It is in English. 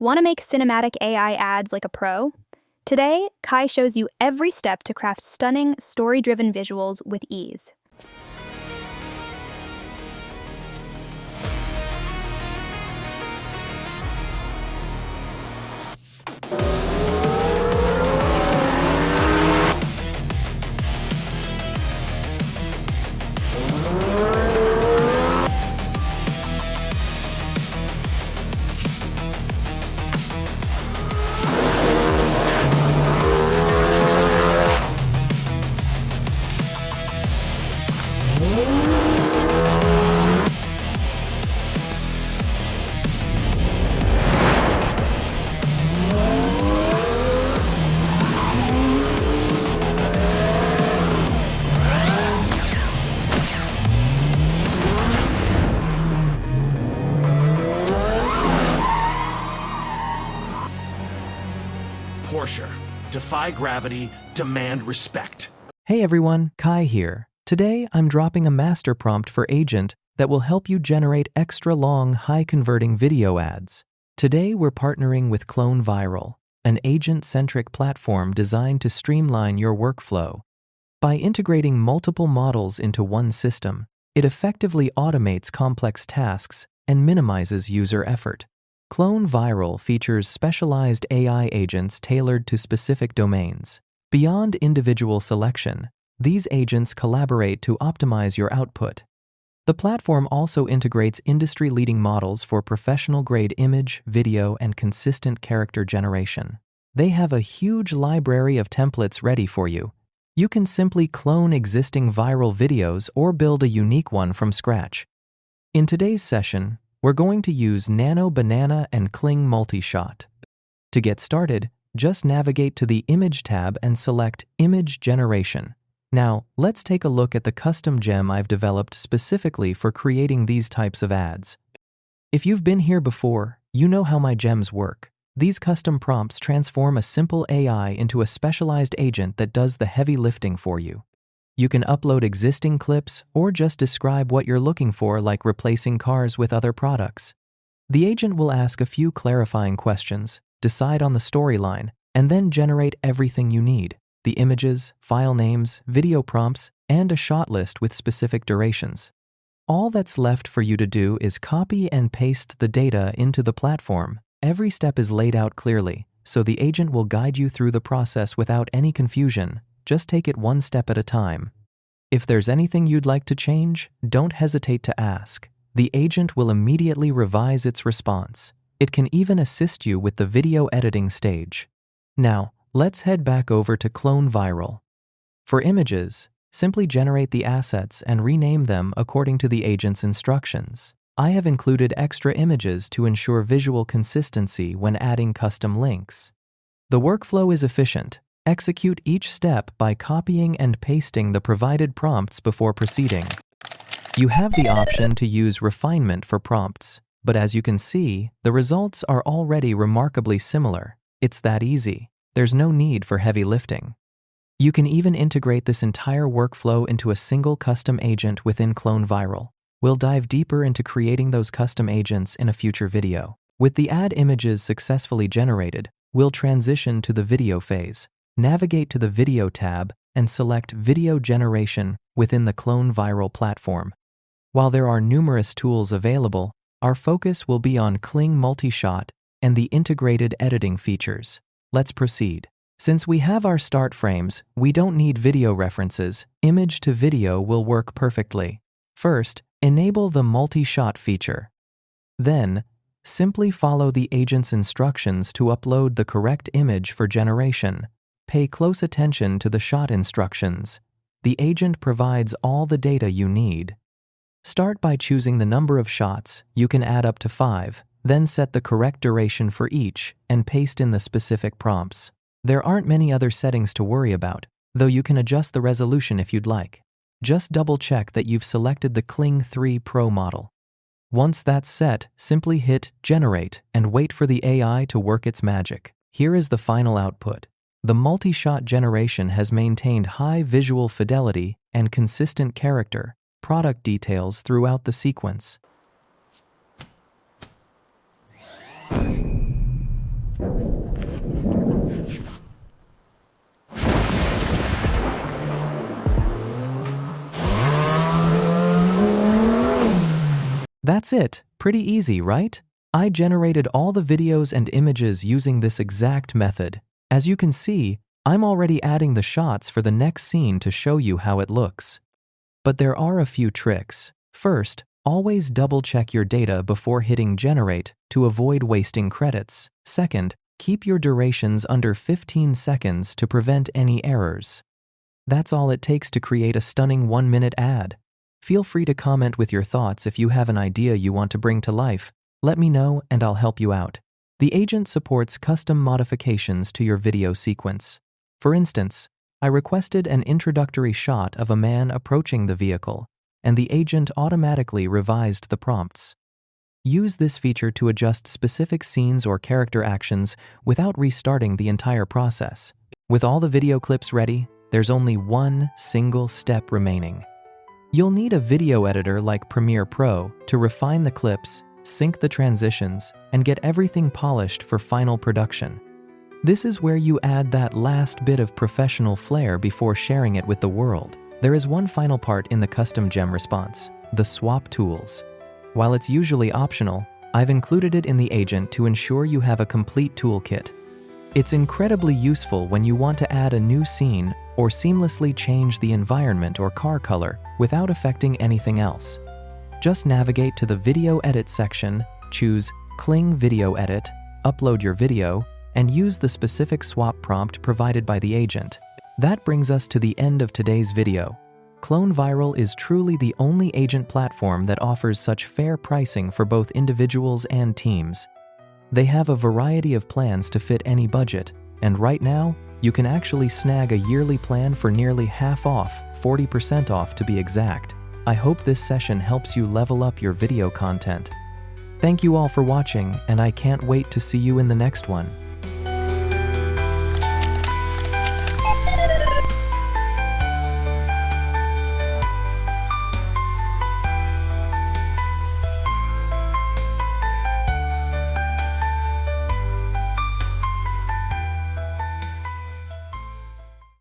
Want to make cinematic AI ads like a pro? Today, Kai shows you every step to craft stunning, story-driven visuals with ease. Porsche. Defy gravity, demand respect. Hey everyone, Kai here. Today I'm dropping a master prompt for Agent that will help you generate extra long, high-converting video ads. Today we're partnering with Kling Viral, an agent-centric platform designed to streamline your workflow. By integrating multiple models into one system, it effectively automates complex tasks and minimizes user effort. Kling Viral features specialized AI agents tailored to specific domains. Beyond individual selection, these agents collaborate to optimize your output. The platform also integrates industry-leading models for professional-grade image, video, and consistent character generation. They have a huge library of templates ready for you. You can simply clone existing viral videos or build a unique one from scratch. In today's session, we're going to use NanoBanana and Kling Multishot. To get started, just navigate to the Image tab and select Image Generation. Now, let's take a look at the custom gem I've developed specifically for creating these types of ads. If you've been here before, you know how my gems work. These custom prompts transform a simple AI into a specialized agent that does the heavy lifting for you. You can upload existing clips or just describe what you're looking for, like replacing cars with other products. The agent will ask a few clarifying questions, decide on the storyline, and then generate everything you need: the images, file names, video prompts, and a shot list with specific durations. All that's left for you to do is copy and paste the data into the platform. Every step is laid out clearly, so the agent will guide you through the process without any confusion. Just take it one step at a time. If there's anything you'd like to change, don't hesitate to ask. The agent will immediately revise its response. It can even assist you with the video editing stage. Now, let's head back over to Kling Viral. For images, simply generate the assets and rename them according to the agent's instructions. I have included extra images to ensure visual consistency when adding custom links. The workflow is efficient. Execute each step by copying and pasting the provided prompts before proceeding. You have the option to use refinement for prompts, but as you can see, the results are already remarkably similar. It's that easy. There's no need for heavy lifting. You can even integrate this entire workflow into a single custom agent within Kling Viral. We'll dive deeper into creating those custom agents in a future video. With the ad images successfully generated, we'll transition to the video phase. Navigate to the Video tab and select Video Generation within the Kling Viral platform. While there are numerous tools available, our focus will be on Kling Multishot and the integrated editing features. Let's proceed. Since we have our start frames, we don't need video references. Image to video will work perfectly. First, enable the multi-shot feature. Then, simply follow the agent's instructions to upload the correct image for generation. Pay close attention to the shot instructions. The agent provides all the data you need. Start by choosing the number of shots. You can add up to 5, then set the correct duration for each and paste in the specific prompts. There aren't many other settings to worry about, though you can adjust the resolution if you'd like. Just double-check that you've selected the Kling 3 Pro model. Once that's set, simply hit Generate and wait for the AI to work its magic. Here is the final output. The multi-shot generation has maintained high visual fidelity and consistent character, product details throughout the sequence. That's it. Pretty easy, right? I generated all the videos and images using this exact method. As you can see, I'm already adding the shots for the next scene to show you how it looks. But there are a few tricks. First, always double-check your data before hitting generate to avoid wasting credits. Second, keep your durations under 15 seconds to prevent any errors. That's all it takes to create a stunning 1-minute ad. Feel free to comment with your thoughts if you have an idea you want to bring to life. Let me know and I'll help you out. The agent supports custom modifications to your video sequence. For instance, I requested an introductory shot of a man approaching the vehicle, and the agent automatically revised the prompts. Use this feature to adjust specific scenes or character actions without restarting the entire process. With all the video clips ready, there's only one single step remaining. You'll need a video editor like Premiere Pro to refine the clips, sync the transitions, and get everything polished for final production. This is where you add that last bit of professional flair before sharing it with the world. There is one final part in the custom gem response, the swap tools. While it's usually optional, I've included it in the agent to ensure you have a complete toolkit. It's incredibly useful when you want to add a new scene or seamlessly change the environment or car color without affecting anything else. Just navigate to the Video Edit section, choose Kling Video Edit, upload your video, and use the specific swap prompt provided by the agent. That brings us to the end of today's video. Clone Viral is truly the only agent platform that offers such fair pricing for both individuals and teams. They have a variety of plans to fit any budget, and right now, you can actually snag a yearly plan for nearly half off, 40% off to be exact. I hope this session helps you level up your video content. Thank you all for watching, and I can't wait to see you in the next one.